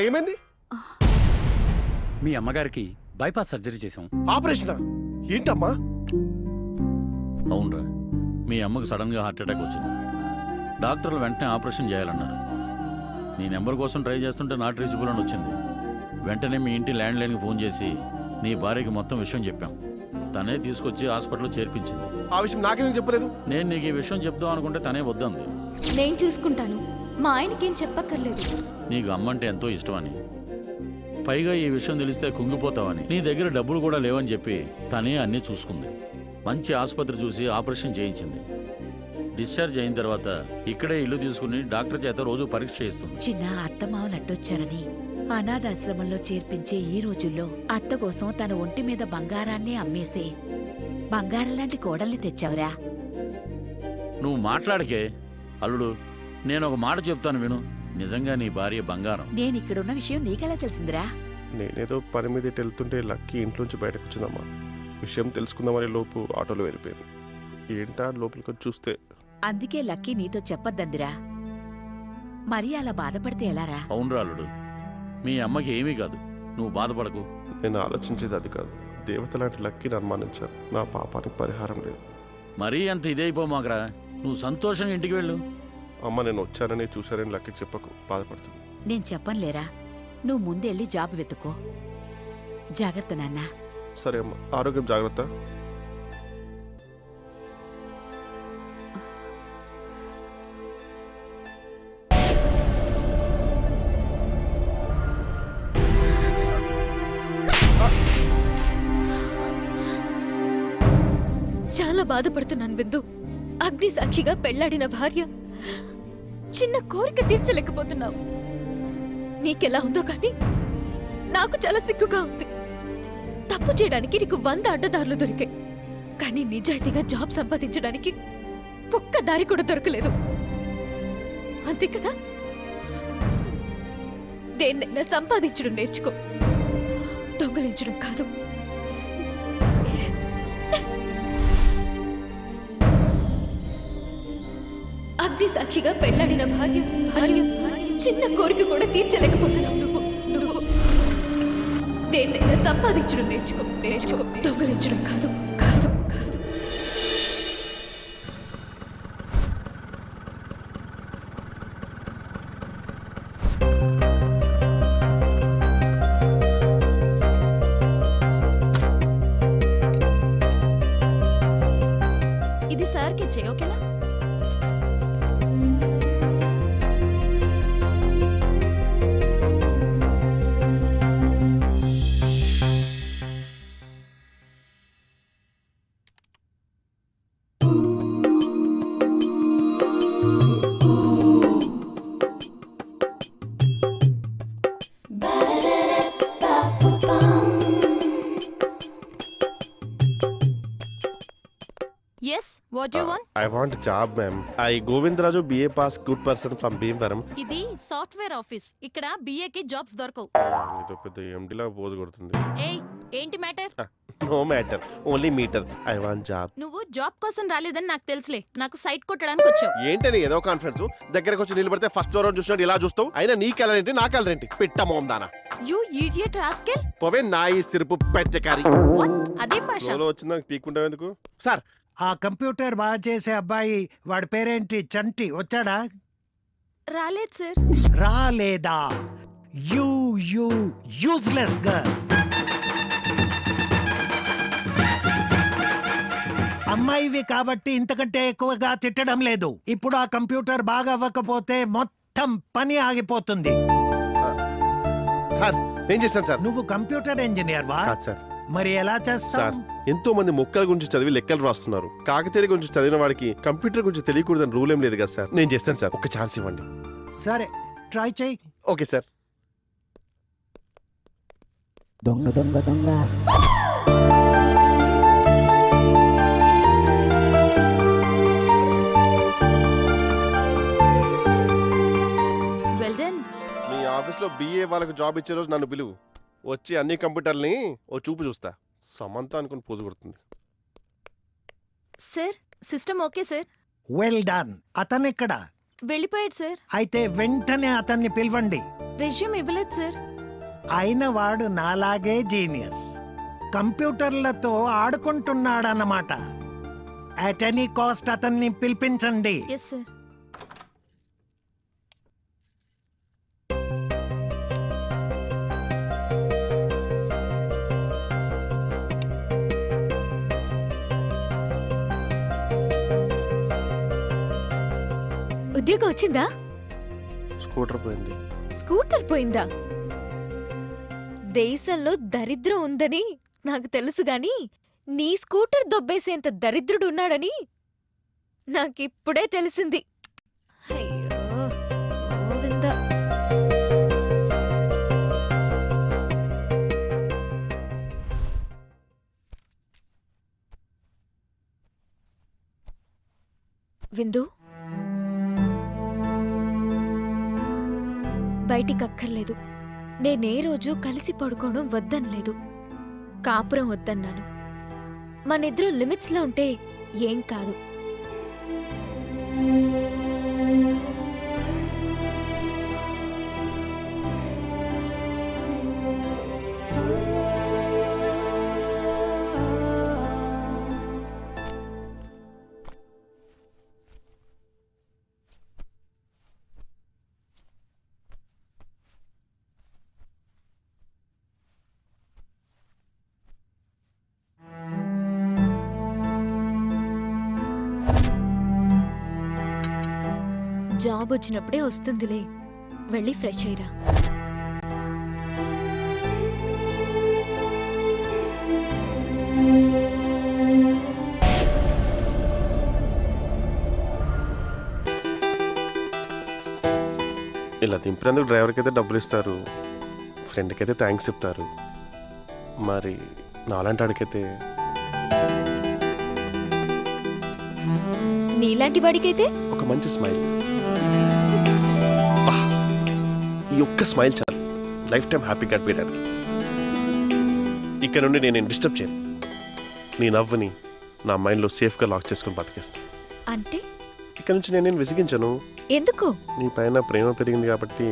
ఏమైంది? మీ అమ్మగారికి bypass surgery చేశాం. ఆపరేషనా? ఏంటమ్మా? అవునరా, మీ అమ్మకు సడన్ గా హార్ట్ అటాక్ వచ్చింది. డాక్టర్లు వెంటనే ఆపరేషన్ చేయాలన్నారు. నీ నెంబర్ కోసం ట్రై చేస్తుంటే నాట్ రీచబుల్ అని వచ్చింది. వెంటనే మీ ఇంటి ల్యాండ్ లైన్కి ఫోన్ చేసి నీ భార్యకి మొత్తం విషయం చెప్పాం. తనే తీసుకొచ్చి హాస్పిటల్లో చేర్పించింది. ఆ విషయం నాకేం చెప్పలేదు. నేను నీకు ఈ విషయం చెప్దాం అనుకుంటే తనే వద్దంది. నేను చూసుకుంటాను, మా ఆయనకేం చెప్పక్కర్లేదు. నీకు అమ్మంటే ఎంతో ఇష్టమని, పైగా ఈ విషయం తెలిస్తే కుంగిపోతావని, నీ దగ్గర డబ్బులు కూడా లేవని చెప్పి తనే అన్నీ చూసుకుంది. మంచి ఆసుపత్రి చూసి ఆపరేషన్ చేయించింది. డిశ్చార్జ్ అయిన తర్వాత ఇక్కడే ఇల్లు తీసుకుని డాక్టర్ చేత రోజు పరీక్ష చేయిస్తుంది. చిన్న అత్తమావలు అడ్డొచ్చారని అనాథాశ్రమంలో చేర్పించే ఈ రోజుల్లో అత్త కోసం తన ఒంటి మీద బంగారాన్ని అమ్మేసే బంగారం లాంటి కోడల్ని తెచ్చావురా. నువ్వు మాట్లాడకే అల్లుడు. నేను ఒక మాట చెప్తాను విను. నిజంగా నీ భార్య బంగారం. నేనిక్కడున్న విషయం నీకెలా తెలిసిందిరా? నేనేదో పని మీద ఇటు వెళ్తుంటే లక్కీ ఇంట్లోంచి బయటకు వచ్చిందమ్మా. విషయం తెలుసుకుందామని లోపు ఆటోలో వెళ్ళిపోయింది. ఏంటా లోపలికి వచ్చి చూస్తే అందుకే లక్కీ నీతో చెప్పొద్దందిరా. మరి అలా బాధపడితే ఎలారా? అవును అల్లుడు, మీ అమ్మకి ఏమీ కాదు, నువ్వు బాధపడకు. నేను ఆలోచించేది అది కాదు. దేవత లాంటి లక్కీని అనుమానించాను. నా పాపానికి పరిహారం లేదు. మరీ అంత ఇదైపోమాకరా. నువ్వు సంతోషంగా ఇంటికి వెళ్ళు. అమ్మ, నేను వచ్చానని చూశానని లక్కీకి చెప్పకు, బాధపడుతుంది. నేను చెప్పనులేరా. నువ్వు ముందెళ్ళి జాబ్ వెతుక్కో. జాగ్రత్త నాన్నా. సరే అమ్మ, ఆరోగ్యం జాగ్రత్త. చాలా బాధపడుతున్నాను బిందు. అగ్ని సాక్షిగా పెళ్లాడిన భార్య చిన్న కోరిక తీర్చలేకపోతున్నావు. నీకెలా ఉందో కానీ నాకు చాలా సిగ్గుగా ఉంది. తప్పు చేయడానికి నీకు 100 అడ్డదారులు దొరికాయి, కానీ నిజాయితీగా జాబ్ సంపాదించడానికి ఒక్క దారి కూడా దొరకలేదు. అంతే కదా? దేన్నైనా సంపాదించడం నేర్చుకో, దొంగలించడం కాదు. అగ్ని సాక్షిగా పెళ్లాడిన భార్య చిన్న కోరిక కూడా తీర్చలేకపోతున్నావు. నువ్వు దేన్నైనా సంపాదించడం నేర్చుకో, దొంగలించడం కాదు. ఇది సార్కి ఇచ్చే, ఓకేనా? Yes, what do you want? I want a job, ma'am. I Govindraju BA pass, good person from Bhimvaram. ఇది సాఫ్ట్వేర్ ఆఫీస్. ఇక్కడ BA కి జాబ్స్ దొరకవు. ఇదో పెద్ద ఎండి లా పోజ్ కొడుతుంది. ఏయ్, ఏంటి matter? No matter, only meter. I want job. నువ్వు జాబ్ కోసం రాలేదని నాకు తెలుసులే. నాకు సైట్ కొట్టడానికి వచ్చావు. ఏంటని ఏదో కాన్ఫరెన్స్ దగ్గరకు వచ్చి నిలబడితే ఫస్ట్ ఫ్లోర్ చూసినట్టు ఇలా చూస్తావు. అయినా నీ కలర్ ఏంటి, నా కలర్ ఏంటి? పిట్ట మోం దానా. You idiot rascal. పోవే నా ఈ సిరుపు పెచ్చకారి. వాట్? అదే భాష. లోలో వచ్చిందా పీక్కుంటావు ఎందుకు? సార్, ఆ కంప్యూటర్ బాగా చేసే అబ్బాయి, వాడి పేరేంటి? చంటి వచ్చాడా? రాలేదు సార్. రాలేదా? You useless girl. అమ్మాయివి కాబట్టి ఇంతకంటే ఎక్కువగా తిట్టడం లేదు. ఇప్పుడు ఆ కంప్యూటర్ బాగా అవ్వకపోతే మొత్తం పని ఆగిపోతుంది. సార్ ఏం చేస్తాను సార్? నువ్వు కంప్యూటర్ ఇంజనీర్ వా? కాదు సార్. మరి ఎలా సార్, చేస్తావు? ఎంతో మంది మొక్కల గురించి చదివి లెక్కలు రాస్తున్నారు. కాకతీయ గురించి చదివిన వాడికి కంప్యూటర్ గురించి తెలియకూడదని రూల్ ఏం లేదు కదా సార్. నేను చేస్తాను సార్, ఒక ఛాన్స్ ఇవ్వండి. సరే, ట్రై చెయ్యి. Okay sir. దొంగ దొంగ దొంగ. Well done. మీ ఆఫీస్ లో BA వాళ్ళకి జాబ్ ఇచ్చే రోజు నన్ను పిలువు. వచ్చి అన్ని కంప్యూటర్ని ఓ చూపు చూస్తా. సమంత అనుకుని పోజు కొడుతుంది. Sir, system okay sir. Well done. అతనెక్కడ? వెళ్ళిపోయాడు సార్. అయితే వెంటనే అతన్ని పిలవండి. రెజ్యూమ్ ఇవ్వలేదు సార్. అయిన వాడు నాలాగే జీనియస్. కంప్యూటర్లతో ఆడుకుంటున్నాడన్నమాట. అట్ ఎనీ కాస్ట్ అతన్ని పిలిపించండి. Yes sir. ఉద్యోగం వచ్చిందా? స్కూటర్ పోయింది. స్కూటర్ పోయిందా? దేశంలో దరిద్రం ఉందని నాకు తెలుసు గాని నీ స్కూటర్ దొబ్బేసేంత దరిద్రుడు ఉన్నాడని నాకిప్పుడే తెలిసింది. అయ్యో గోవిందా. విందు, బయటికి అక్కర్లేదు. నేనే రోజు కలిసి పడుకోవడం వద్దనలేదు. కాపురం వద్దన్నాను. మనిద్దరూ లిమిట్స్ లో ఉంటే ఏం కాదు. జాబ్ వచ్చినప్పుడే వస్తుందిలే. వెళ్ళి ఫ్రెష్ అయ్యిరా. ఇలా దింపినందుకు డ్రైవర్కి అయితే డబ్బులు ఇస్తారు, ఫ్రెండ్కి అయితే థ్యాంక్స్ చెప్తారు. మరి నాలాంటి వాడికైతే, నీలాంటి వాడికైతే ఒక మంచి స్మైల్. ఈ ఒక్క స్మైల్ చాలు లైఫ్ టైం హ్యాపీ గడిపేయడానికి. ఇక్కడ నుండి నేను డిస్టర్బ్ చేయను. నీ నవ్వుని నా మైండ్లో సేఫ్గా లాక్ చేసుకుని బతికేస్తాను. అంటే ఇక్కడ నుంచి నేను విసిగించను. ఎందుకు? నీ పైన ప్రేమ పెరిగింది కాబట్టి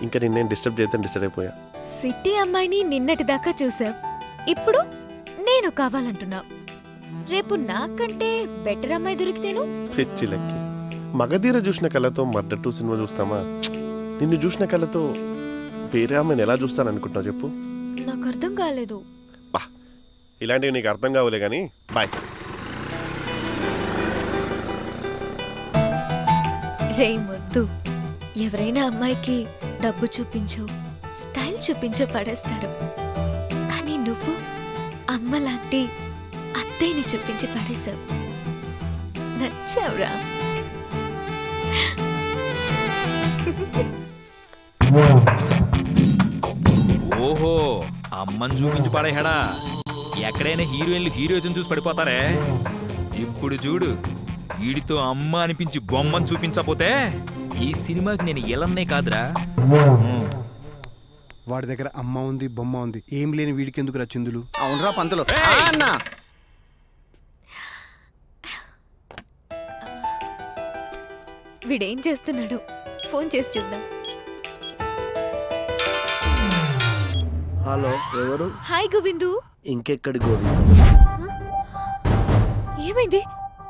ఇంకా నిన్నేం డిస్టర్బ్ చేద్దాం డిసైడ్ అయిపోయా. సిటీ అమ్మాయిని నిన్నటి దాకా చూసావు, ఇప్పుడు నేను కావాలంటున్నావు. రేపు నాకంటే బెటర్ అమ్మాయి దొరికితేను? పిచ్చి లెక్కి. మగధీర చూసిన కళ్ళతో మర్డర్ 2 సినిమా చూస్తామా? నిన్ను చూసిన కళ్ళతో వేరే అమ్మాయిని ఎలా చూస్తాను అనుకుంటున్నావు చెప్పు? నాకు అర్థం కాలేదు. ఇలాంటివి నీకు అర్థం కావులే కానీ బాయ్. రే మొద్దు, ఎవరైనా అమ్మాయికి డబ్బు చూపించో స్టైల్ చూపించో పడేస్తారు. కానీ నువ్వు అమ్మలాంటి అత్తయ్యని చూపించి పడేశావు. నచ్చావురా. ఓహో, అమ్మని చూపించి పడేహడా? ఎక్కడైనా హీరోయిన్లు హీరోయిజం చూసి పడిపోతారే. ఇప్పుడు చూడు, వీడితో అమ్మ అనిపించి బొమ్మని చూపించకపోతే ఈ సినిమాకి నేను ఎలన్నే కాదురా. వాడి దగ్గర అమ్మ ఉంది, బొమ్మ ఉంది, ఏం లేని వీడికి ఎందుకు రా చిందులు? అవునరా పంతులు. వీడేం చేస్తున్నాడు? ఫోన్ చేసి చూద్దాం. హలో, ఎవరు? హాయ్ గోవిందు. ఇంకెక్కడి గోవిందు? ఏమైంది?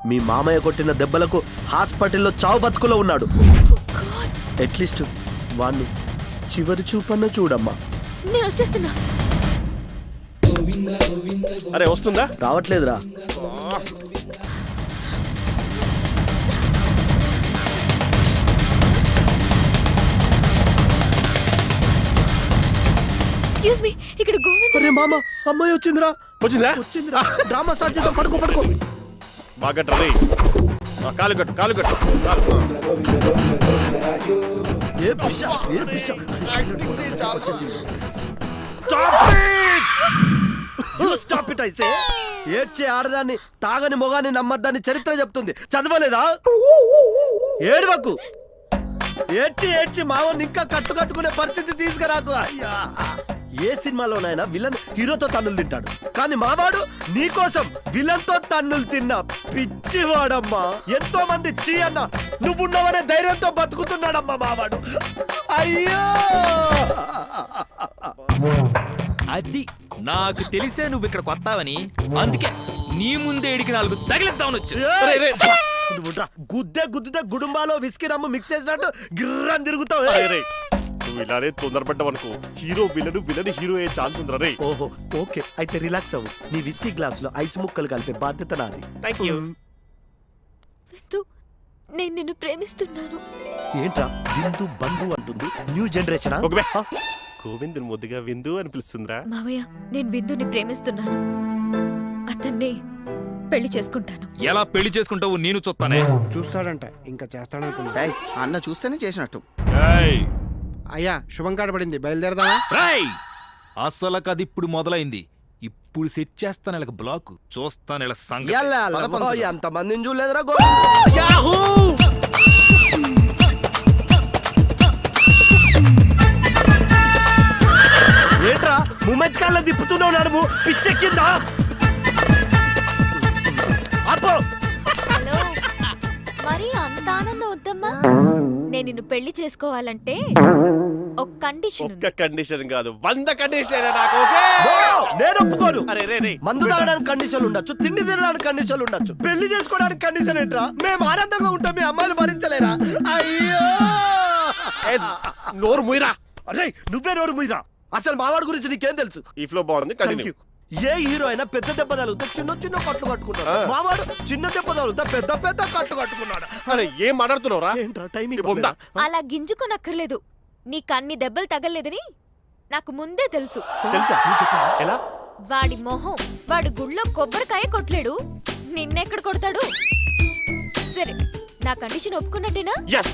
మీ మామయ్య కొట్టిన దెబ్బలకు హాస్పిటల్లో చావు బతుకులో ఉన్నాడు. అట్లీస్ట్ వాణ్ణి చివరి చూపన్న చూడమ్మా. నేను వచ్చేస్తున్నా. అరే వస్తుందా? రావట్లేదురా. ఎక్స్క్యూజ్ మీ, ఇక్కడ గోవింద్. అరే మామ, అమ్మాయి వచ్చిందిరా. వచ్చిందా? డ్రామా స్టార్ట్ చేద్దాం. పడుకో పడుకో. బాగా ట్రై. కాలు కట్టు, కాలు కట్టు. ఏ పిష, ఏ పిష. స్టాప్ ఇట్ ఐసే. ఏడ్చే ఆడదాన్ని, తాగని మొగాన్ని నమ్మద్దాన్ని చరిత్ర చెప్తుంది. చదవలేదా? ఏడవకు. ఏడ్చి ఏడ్చి మావని ఇంకా కట్టుకునే పరిస్థితి తీసుకురాకు. అయ్యా, ఏ సినిమాలోనైనా విలన్ హీరోతో తన్నులు తింటాడు, కానీ మావాడు నీకోసం విలన్ తో తన్నులు తిన్నా పిచ్చివాడమ్మా. ఎంతో మంది చీ అన్న నువ్వున్నావనే ధైర్యంతో బతుకుతున్నాడమ్మా మావాడు. అయ్యో అది నాకు తెలిసే నువ్వు ఇక్కడ కొత్తావని, అందుకే నీ ముందే ఇడికి 4 తగిలిద్దామని వచ్చి. గుద్దితే గుడుంబాలో విస్కీ రమ్ము మిక్స్ చేసినట్టు గిర్రని తిరుగుతావు. నువ్వు ఇలానే తొందరపడ్డావనుకో హీరో విలన్ విలన్ హీరో అయ్యే ఛాన్స్ ఉందిరా రే. ఓహో ఓకే, అయితే రిలాక్స్ అవ్వు. నీ విస్కీ గ్లాస్ లో ఐస్ ముక్కలు కలిపే బాధ్యత నాది. Thank you. విందు, నేను నిన్ను ప్రేమిస్తున్నాను. ఏంట్రా విందు బంధు అంటుంది? New generation. గోవింద్ ముద్దుగా విందు అని పిలుస్తుందిరా. మావయ్య, నేను విందుని ప్రేమిస్తున్నాను. అతన్ని పెళ్లి చేసుకుంటాను. ఎలా పెళ్లి చేసుకుంటావు నేను చూస్తానే. చూస్తాడంట, ఇంకా చేస్తాడనుకుంటా. అన్న చూస్తేనే చేసినట్టు. అయ్యా శుభం కాడ పడింది, బయలుదేరదామా? అసలు కది ఇప్పుడు మొదలైంది. ఇప్పుడు సెట్ చేస్తాను ఇలా బ్లాక్, చూస్తాను ఇలా సంగతి. ఎంత మందిని చూడలేదురా. ఏంట్రా మూమెంట్ కాళ్ళ తిప్పుతున్నావు? నడుము పిచ్చెక్కిందా? అబ్బో హలో, మరి అంత ఆనందం వద్దమ్మా. నేను నిన్ను పెళ్లి చేసుకోవాలంటే ఒక కండిషన్ ఉంది. ఒక్క కండిషన్ కాదు 100 కండిషన్ నాకు. ఓకే నేను ఒప్పుకోను. అరే రే రే, మందు తాగడానికి కండిషన్లు ఉండొచ్చు, తిండి తినడానికి కండిషన్లు ఉండొచ్చు, పెళ్లి చేసుకోవడానికి కండిషన్ ఏంట్రా? మేము ఆనందంగా ఉంటాం, మీ అమ్మాయిలు భరించలేరా? అయ్యో నోరు ముయిరా. అరే నువ్వే నోరు ముయ్యరా. అసలు మావాడి గురించి నీకేం తెలుసు? ఈ ఫ్లో బాగుంది, కంటిన్యూ. ఏ హీరో అయినా పెద్ద దెబ్బ తగిలితే చిన్న చిన్న కట్లు కట్టుకున్నాడు. మావాడు చిన్న దెబ్బ తగిలితే పెద్ద పెద్ద కట్లు కట్టుకున్నాడు. అరే ఏం మాట్లాడుతున్నావురా? ఏంట్రా టైమింగ్ ఉందా? అలా గింజుకోనక్కర్లేదు. నీకు అన్ని దెబ్బలు తగలేదని నాకు ముందే తెలుసు. తెలుసా? ఎలా? వాడి మొహం, వాడి గుళ్ళో కొబ్బరికాయ కొట్టలేడు, నిన్నెక్కడ కొడతాడు? సరే, నా కండిషన్ ఒప్పుకున్నట్టేనా? yes.